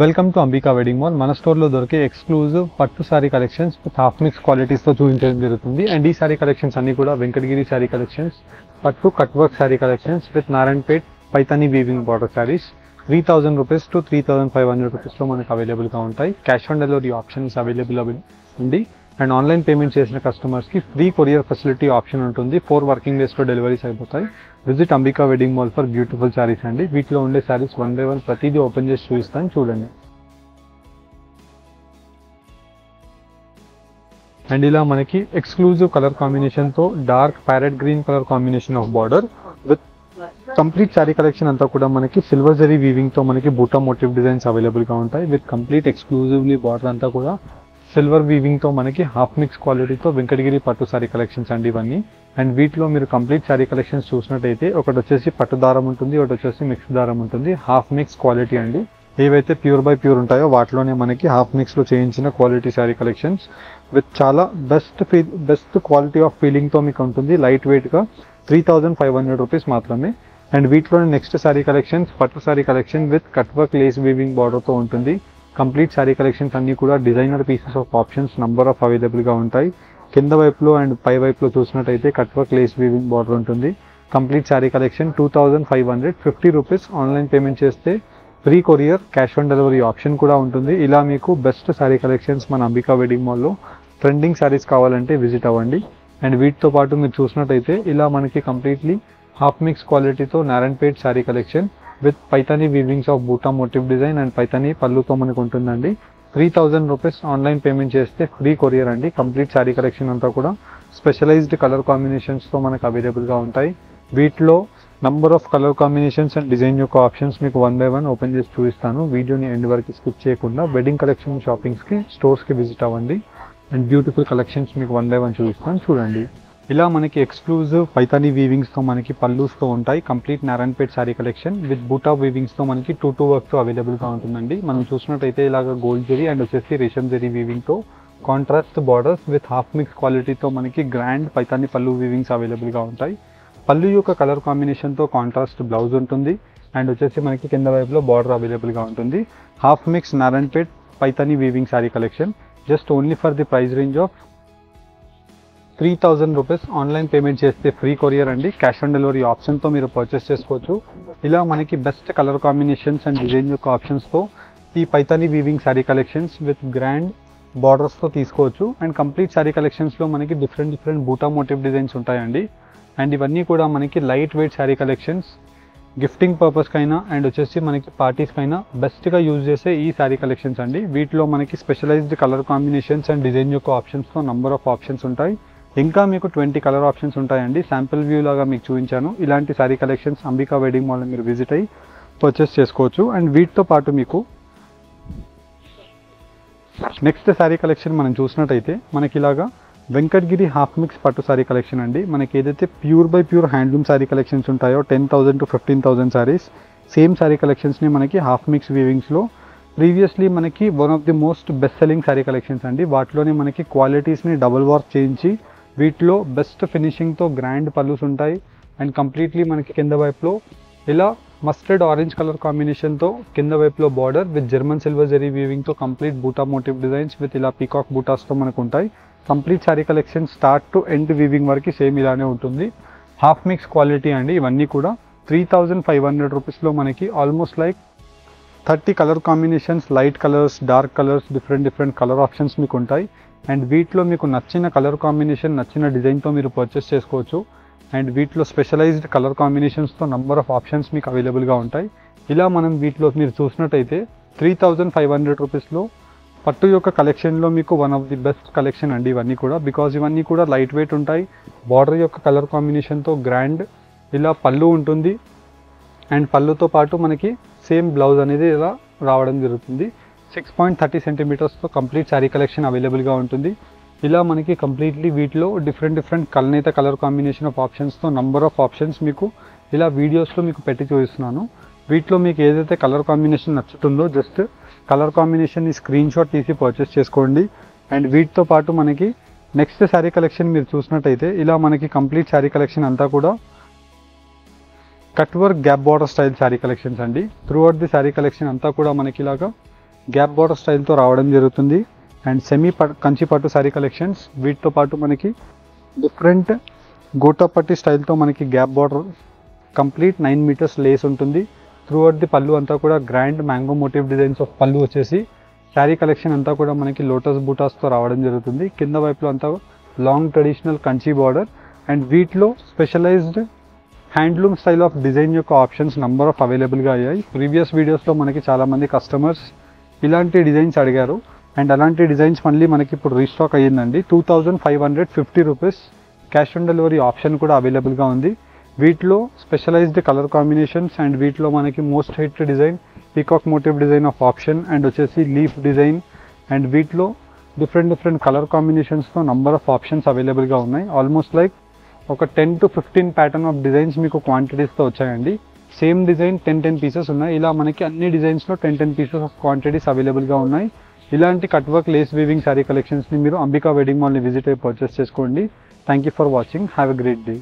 Welcome to Ambika wedding mall. మన స్టోర్లో దొరికే ఎక్స్క్లూజివ్ పట్టు sari collections with half mix క్వాలిటీస్తో చూపించడం జరుగుతుంది. అండ్ ఈ సారీ కలెక్షన్స్ అన్ని కూడా వెంకటగిరి సారీ కలెక్షన్స్, పట్టు cut work sari collections with Narayanpet Paithani weaving border saris 3000 rupees to 3500 రూపీస్లో మనకు అవైలబుల్గా ఉంటాయి. Cash on delivery options available ఉంది. అండ్ ఆన్లైన్ పేమెంట్ చేసిన కస్టమర్స్కి ఫ్రీ కొరియర్ ఫెసిలిటీ ఆప్షన్ ఉంటుంది. 4 వర్కింగ్ డేస్లో డెలివరీస్ అయిపోతాయి. Visit Ambika wedding mall for beautiful saris అండి. వీటిలో ఉండే శారీస్ 1 by 1 ప్రతిదీ ఓపెన్ చేసి చూపిస్తాను, చూడండి. అండ్ ఇలా మనకి ఎక్స్క్లూజివ్ కలర్ కాంబినేషన్తో dark parrot green colour combination of border with complete sari collection అంతా కూడా మనకి సిల్వర్ జరీ వీవింగ్తో మనకి బూటా మోటివ్ డిజైన్స్ అవైలబుల్గా ఉంటాయి. విత్ కంప్లీట్ ఎక్స్క్లూజివ్లీ బార్డర్ అంతా కూడా సిల్వర్ వీవింగ్తో మనకి హాఫ్ మిక్స్ క్వాలిటీతో వెంకటగిరి పట్టు సారీ కలెక్షన్స్ అండి ఇవన్నీ. అండ్ వీటిలో మీరు కంప్లీట్ సారీ కలెక్షన్స్ చూసినట్టయితే ఒకటి వచ్చేసి పట్టు దారం ఉంటుంది, ఒకటి వచ్చేసి మిక్స్ దారం ఉంటుంది. హాఫ్ మిక్స్ క్వాలిటీ అండి. ఏవైతే ప్యూర్ బై ప్యూర్ ఉంటాయో వాటిలోనే మనకి హాఫ్ మిక్స్లో చేయించిన క్వాలిటీ సారీ కలెక్షన్స్ విత్ చాలా బెస్ట్ క్వాలిటీ ఆఫ్ ఫీలింగ్తో మీకు ఉంటుంది. లైట్ వెయిట్గా 3500 రూపీస్ మాత్రమే. అండ్ వీటిలోనే నెక్స్ట్ సారీ కలెక్షన్స్ పట్టు sari collection with cut work lace weaving బార్డర్తో ఉంటుంది. కంప్లీట్ సారీ కలెక్షన్స్ అన్నీ కూడా designer pieces of options number of అవైలబుల్గా ఉంటాయి. కింద వైపులో అండ్ పై వైపులో చూసినట్టయితే cut work lace weaving border ఉంటుంది. Complete sari collection 2550 rupees. Online payment చేస్తే free courier cash on delivery option కూడా ఉంటుంది. ఇలా మీకు బెస్ట్ సారీ కలెక్షన్స్ మన అంబికా వెడ్డింగ్ మాల్లో ట్రెండింగ్ సారీస్ కావాలంటే విజిట్ అవ్వండి. అండ్ వీటితో పాటు మీరు చూసినట్టయితే ఇలా మనకి కంప్లీట్లీ హాఫ్ మిక్స్ క్వాలిటీతో Narayanpet sari collection with Paithani weavings of buta motif design and Paithani పళ్ళుతో మనకు ఉంటుందండి. 3000 రూపీస్. ఆన్లైన్ పేమెంట్ చేస్తే ఫ్రీ కొరియర్ అండి. కంప్లీట్ సారీ కలెక్షన్ అంతా కూడా స్పెషలైజ్డ్ కలర్ కాంబినేషన్స్తో మనకు అవైలబుల్గా ఉంటాయి. వీటిలో number of colour combinations and design యొక్క ఆప్షన్స్ మీకు 1 by 1 ఓపెన్ చేసి చూపిస్తాను. వీడియోని ఎండ్ వరకు స్కిప్ చేయకుండా వెడ్డింగ్ కలెక్షన్ షాపింగ్స్కి స్టోర్స్కి విజిట్ అవ్వండి. అండ్ బ్యూటిఫుల్ కలెక్షన్స్ మీకు 1 by 1 చూపిస్తాను, చూడండి. ఇలా మనకి ఎక్స్క్లూజివ్ పైతానీ వీవింగ్స్తో మనకి పల్లూస్తో ఉంటాయి. Complete Narayanpet sari collection with బూటా వీవింగ్స్తో మనకి 2 వర్క్తో అవైలబుల్గా ఉంటుందండి. మనం చూసినట్టయితే ఇలాగ గోల్డ్ జరీ అండ్ వచ్చేసి రేషం జరీ వీవింగ్తో contrast borders with half mix క్వాలిటీతో మనకి గ్రాండ్ పైతానీ పళ్ళు వీవింగ్స్ అవైలబుల్గా ఉంటాయి. పళ్ళు యొక్క కలర్ కాంబినేషన్తో కాంట్రాస్ట్ బ్లౌజ్ ఉంటుంది. అండ్ వచ్చేసి మనకి కింద వైపులో బార్డర్ అవైలబుల్గా ఉంటుంది. Half mix Narayanpet Paithani weaving sari collection just only for the price range of 3000 rupees. Online payment చేస్తే ఫ్రీ కొరియర్ అండి. క్యాష్ ఆన్ డెలివరీ ఆప్షన్తో మీరు పర్చేస్ చేసుకోవచ్చు. ఇలా మనకి best colour combinations and design యొక్క ఆప్షన్స్తో ఈ Paithani weaving sari collections with grand బార్డర్స్తో తీసుకోవచ్చు. అండ్ కంప్లీట్ సారీ కలెక్షన్స్లో మనకి డిఫరెంట్ బూటా మోటివ్ డిజైన్స్ ఉంటాయండి. అండ్ ఇవన్నీ కూడా మనకి light weight sari collections gifting పర్పస్కైనా అండ్ వచ్చేసి మనకి పార్టీస్కైనా బెస్ట్గా యూజ్ చేసే ఈ సారీ కలెక్షన్స్ అండి. వీటిలో మనకి specialized colour combinations and design యొక్క ఆప్షన్స్తో నంబర్ ఆఫ్ ఆప్షన్స్ ఉంటాయి. ఇంకా మీకు 20 కలర్ ఆప్షన్స్ ఉంటాయండి. శాంపిల్ వ్యూ లాగా మీకు చూపించాను. ఇలాంటి సారీ కలెక్షన్స్ అంబికా వెడ్డింగ్ మాల్లో మీరు విజిట్ అయ్యి పర్చేస్ చేసుకోవచ్చు. అండ్ వీటితో పాటు మీకు నెక్స్ట్ సారీ కలెక్షన్ మనం చూసినట్టయితే మనకి ఇలాగా వెంకటగిరి హాఫ్ మిక్స్ పట్టు సారీ కలెక్షన్ అండి. మనకి ఏదైతే pure by pure handloom sorry collections ఉంటాయో 10,000 to 15,000 సారీస్, సేమ్ సారీ కలెక్షన్స్ని మనకి హాఫ్ మిక్స్ వీవింగ్స్లో ప్రీవియస్లీ మనకి one of the most best selling sorry collections అండి. వాటిలోనే మనకి క్వాలిటీస్ని డబుల్ వర్క్ చేయించి వీటిలో బెస్ట్ ఫినిషింగ్తో గ్రాండ్ పల్లూస్ ఉంటాయి. అండ్ కంప్లీట్లీ మనకి కింద వైపులో ఇలా మస్టర్డ్ ఆరెంజ్ కలర్ కాంబినేషన్తో కింద వైపులో బార్డర్ విత్ జర్మన్ సిల్వర్ జరీ వీవింగ్తో complete buta motif designs with ఇలా పీకాక్ బూటాస్తో మనకు ఉంటాయి. Complete sari collection start to end weaving వరకు సేమ్ ఇలానే ఉంటుంది. హాఫ్ మిక్స్ క్వాలిటీ అండి. ఇవన్నీ కూడా 3500 రూపీస్లో మనకి almost like 30 colour combinations, light colours, dark colours, different colour options మీకు ఉంటాయి. అండ్ వీటిలో మీకు నచ్చిన కలర్ కాంబినేషన్ నచ్చిన డిజైన్తో మీరు పర్చేస్ చేసుకోవచ్చు. అండ్ వీటిలో స్పెషలైజ్డ్ కలర్ కాంబినేషన్స్తో నంబర్ ఆఫ్ ఆప్షన్స్ మీకు అవైలబుల్గా ఉంటాయి. ఇలా మనం వీటిలో మీరు చూసినట్టయితే 3500 రూపీస్లో పట్టు యొక్క కలెక్షన్లో మీకు one of the best collection అండి ఇవన్నీ కూడా. బికాజ్ ఇవన్నీ కూడా లైట్ వెయిట్ ఉంటాయి. బార్డర్ యొక్క కలర్ కాంబినేషన్తో గ్రాండ్ ఇలా పళ్ళు ఉంటుంది. అండ్ పళ్ళుతో పాటు మనకి సేమ్ బ్లౌజ్ అనేది ఇలా రావడం జరుగుతుంది. 6.30 సెంటీమీటర్స్తో కంప్లీట్ శారీ కలెక్షన్ అవైలబుల్గా ఉంటుంది. ఇలా మనకి కంప్లీట్లీ వీటిలో డిఫరెంట్ కలనేత కలర్ కాంబినేషన్ ఆఫ్ ఆప్షన్స్తో నంబర్ ఆఫ్ ఆప్షన్స్ మీకు ఇలా వీడియోస్లో మీకు పెట్టి చూపిస్తున్నాను. వీటిలో మీకు ఏదైతే కలర్ కాంబినేషన్ నచ్చుతుందో జస్ట్ కలర్ కాంబినేషన్ని స్క్రీన్ షాట్ తీసి పర్చేస్ చేసుకోండి. అండ్ వీటితో పాటు మనకి నెక్స్ట్ శారీ కలెక్షన్ మీరు చూసినట్టయితే ఇలా మనకి కంప్లీట్ శారీ కలెక్షన్ అంతా కూడా cut work gap border style sari collections అండి. Throughout the sari collection అంతా కూడా మనకి ఇలాగా గ్యాప్ బార్డర్ స్టైల్తో రావడం జరుగుతుంది. అండ్ సెమీ కంచి పట్టు శారీ కలెక్షన్స్, వీటితో పాటు మనకి డిఫరెంట్ గోటాపట్టి స్టైల్తో మనకి gap border complete 9 meters lace ఉంటుంది. త్రూ అవుట్ ది పళ్ళు అంతా కూడా grand mango motif designs of పళ్ళు వచ్చేసి శారీ కలెక్షన్ అంతా కూడా మనకి లోటస్ బూటాస్తో రావడం జరుగుతుంది. కింద వైపులో అంతా long traditional Kanchi border and వీటిలో specialized handloom style of design యొక్క ఆప్షన్స్ నంబర్ ఆఫ్ అవైలబుల్గా అయ్యాయి. ప్రీవియస్ వీడియోస్లో మనకి చాలామంది కస్టమర్స్ ఇలాంటి డిజైన్స్ అడిగారు అండ్ అలాంటి డిజైన్స్ మళ్ళీ మనకి ఇప్పుడు రీస్టాక్ అయ్యిందండి. 2550 rupees cash on delivery option కూడా అవైలబుల్గా ఉంది. వీటిలో స్పెషలైజ్డ్ కలర్ కాంబినేషన్స్ అండ్ వీటిలో మనకి most hit design peacock motif design of option and వచ్చేసి లీఫ్ డిజైన్ అండ్ వీటిలో డిఫరెంట్ కలర్ కాంబినేషన్స్తో నంబర్ ఆఫ్ ఆప్షన్స్ అవైలబుల్గా ఉన్నాయి. ఆల్మోస్ట్ లైక్ ఒక 10 to 15 ప్యాటర్న్ ఆఫ్ డిజైన్స్ మీకు క్వాంటిటీస్తో వచ్చాయండి. సేమ్ డిజైన్ 10 పీసెస్ ఉన్నాయి. ఇలా మనకి అన్ని డిజైన్స్లో 10 పీసెస్ ఆఫ్ క్వాంటిటీస్ అవైలబుల్గా ఉన్నాయి. ఇలాంటి cut work lace weaving sari కలెక్షన్స్ని మీరు అంబికా వెడ్డింగ్ మాల్ని విజిట్ అయ్యి పర్చేస్ చేసుకోండి. Thank you for watching. Have a great day.